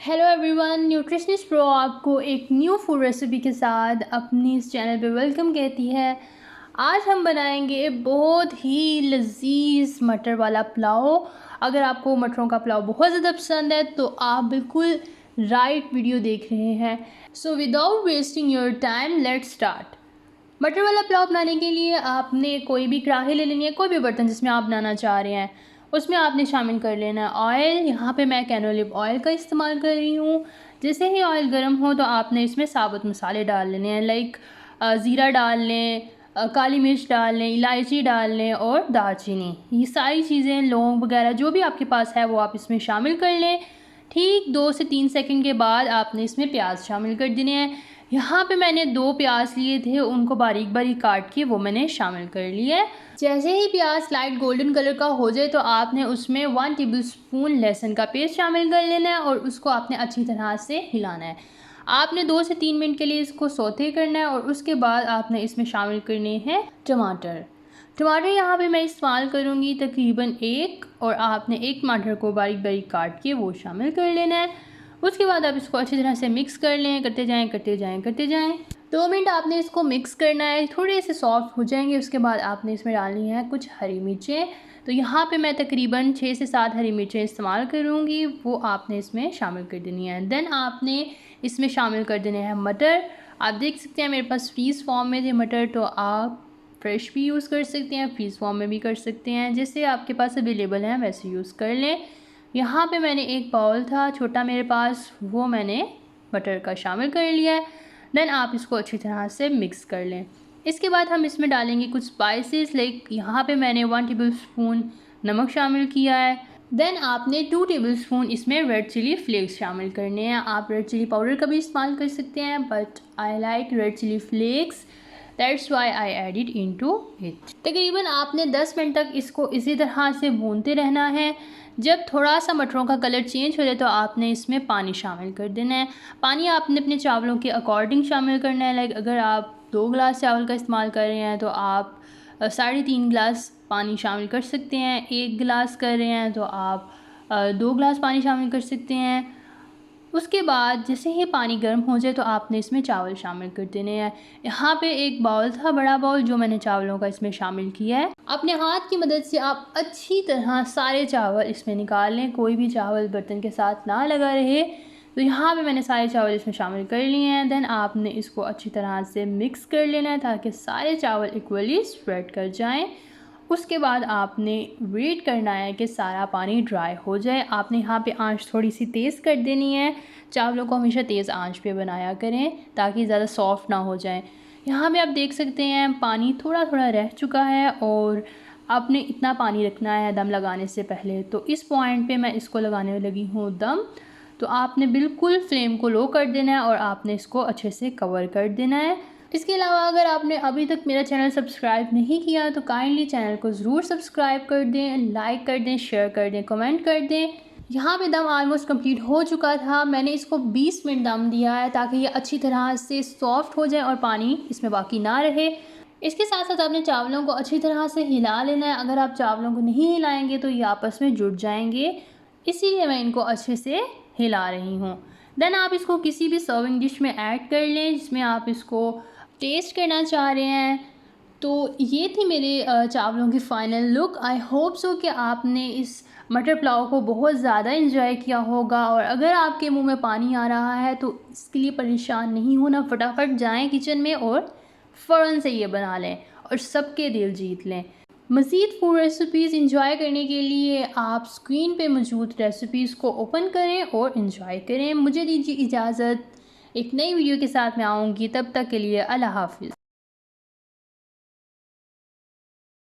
Hello everyone, nutritionist pro आपको एक new food recipe के साथ अपनी इस चैनल पे वेलकम कहती है। आज हम बनाएंगे बहुत ही लजीज मटर वाला पुलाव। अगर आपको मटरों का पुलाव बहुत ज़्यादा पसंद है तो आप बिल्कुल राइट वीडियो देख रहे हैं। So without wasting your time let's start. मटर वाला पुलाव बनाने के लिए आपने कोई भी कढ़ाई ले लेनी है, कोई भी बर्तन जिसमें आप बनाना चाह रहे हैं उसमें आपने शामिल कर लेना है ऑयल। यहाँ पे मैं कैनोलिव ऑयल का इस्तेमाल कर रही हूँ। जैसे ही ऑयल गर्म हो तो आपने इसमें साबुत मसाले डाल लेने हैं, लाइक ज़ीरा डाल लें, काली मिर्च डाल लें, इलायची डाल लें और दालचीनी। ये सारी चीज़ें, लौंग वगैरह जो भी आपके पास है वो आप इसमें शामिल कर लें। ठीक 2 से 3 सेकंड के बाद आपने इसमें प्याज शामिल कर देने हैं। यहाँ पे मैंने 2 प्याज लिए थे, उनको बारीक बारीक काट के वो मैंने शामिल कर लिया है। जैसे ही प्याज लाइट गोल्डन कलर का हो जाए तो आपने उसमें 1 टेबलस्पून लहसुन का पेस्ट शामिल कर लेना है और उसको आपने अच्छी तरह से हिलाना है। आपने 2 से 3 मिनट के लिए इसको सौते करना है और उसके बाद आपने इसमें शामिल करने हैं टमाटर। टमाटर यहाँ पे मैं इस्तेमाल करूँगी तकरीबन 1, और आपने 1 टमाटर को बारीक बारीक काट के वो शामिल कर लेना है। उसके बाद आप इसको अच्छी तरह से मिक्स कर लें, करते जाएं करते जाएं करते जाएं। 2 मिनट आपने इसको मिक्स करना है, थोड़े से सॉफ्ट हो जाएंगे। उसके बाद आपने इसमें डालनी है कुछ हरी मिर्चें। तो यहाँ पे मैं तकरीबन 6 से 7 हरी मिर्चें इस्तेमाल करूँगी, वो आपने इसमें शामिल कर देनी है। देन आपने इसमें शामिल कर देने हैं मटर। आप देख सकते हैं मेरे पास फ्रीज़ फॉर्म में थे मटर, तो आप फ्रेश भी यूज़ कर सकते हैं, फ्रीज़ फॉर्म में भी कर सकते हैं, जैसे आपके पास अवेलेबल हैं वैसे यूज़ कर लें। यहाँ पे मैंने एक बाउल था छोटा मेरे पास, वो मैंने मटर का शामिल कर लिया है। देन आप इसको अच्छी तरह से मिक्स कर लें। इसके बाद हम इसमें डालेंगे कुछ स्पाइसेस, लाइक यहाँ पे मैंने 1 टेबलस्पून नमक शामिल किया है। देन आपने 2 टेबलस्पून इसमें रेड चिली फ्लेक्स शामिल करने हैं। आप रेड चिली पाउडर का भी इस्तेमाल कर सकते हैं, but I like red chilli flakes, that's why I add it into it. तकरीबन आपने 10 मिनट तक इसको इसी तरह से भूनते रहना है। जब थोड़ा सा मटरों का कलर चेंज हो जाए तो आपने इसमें पानी शामिल कर देना है। पानी आपने अपने चावलों के अकॉर्डिंग शामिल करना है, लाइक अगर आप 2 गिलास चावल का इस्तेमाल कर रहे हैं तो आप 3.5 गिलास पानी शामिल कर सकते हैं। 1 गिलास कर रहे हैं तो आप 2 गिलास पानी शामिल कर सकते हैं। उसके बाद जैसे ही पानी गर्म हो जाए तो आपने इसमें चावल शामिल कर देने हैं। यहाँ पे एक बाउल था, बड़ा बाउल, जो मैंने चावलों का इसमें शामिल किया है। अपने हाथ की मदद से आप अच्छी तरह सारे चावल इसमें निकाल लें, कोई भी चावल बर्तन के साथ ना लगा रहे। तो यहाँ पे मैंने सारे चावल इसमें शामिल कर लिए हैं। देन आपने इसको अच्छी तरह से मिक्स कर लेना है ताकि सारे चावल इक्वली स्प्रेड कर जाएँ। उसके बाद आपने वेट करना है कि सारा पानी ड्राई हो जाए। आपने यहाँ पे आंच थोड़ी सी तेज़ कर देनी है। चावलों को हमेशा तेज़ आंच पे बनाया करें ताकि ज़्यादा सॉफ्ट ना हो जाए। यहाँ पे आप देख सकते हैं पानी थोड़ा थोड़ा रह चुका है और आपने इतना पानी रखना है दम लगाने से पहले। तो इस पॉइंट पे मैं इसको लगाने लगी हूँ दम। तो आपने बिल्कुल फ्लेम को लो कर देना है और आपने इसको अच्छे से कवर कर देना है। इसके अलावा अगर आपने अभी तक मेरा चैनल सब्सक्राइब नहीं किया तो काइंडली चैनल को ज़रूर सब्सक्राइब कर दें, लाइक कर दें, शेयर कर दें, कमेंट कर दें। यहाँ पे दम ऑलमोस्ट कंप्लीट हो चुका था। मैंने इसको 20 मिनट दम दिया है ताकि ये अच्छी तरह से सॉफ्ट हो जाए और पानी इसमें बाकी ना रहे। इसके साथ साथ आपने चावलों को अच्छी तरह से हिला लेना है। अगर आप चावलों को नहीं हिलाएंगे तो ये आपस में जुड़ जाएंगे, इसीलिए मैं इनको अच्छे से हिला रही हूँ। देन आप इसको किसी भी सर्विंग डिश में ऐड कर लें जिसमें आप इसको टेस्ट करना चाह रहे हैं। तो ये थी मेरे चावलों की final look. I hope so कि आपने इस मटर पुलाव को बहुत ज़्यादा इंजॉय किया होगा, और अगर आपके मुंह में पानी आ रहा है तो इसके लिए परेशान नहीं होना, फटाफट जाएं किचन में और फ़ौरन से ये बना लें और सबके दिल जीत लें। मज़ीद फूड रेसिपीज़ इंजॉय करने के लिए आप स्क्रीन पे मौजूद रेसिपीज़ को ओपन करें और इंजॉय करें। मुझे दीजिए इजाज़त, एक नई वीडियो के साथ मैं आऊँगी, तब तक के लिए अल्लाह हाफ़िज़।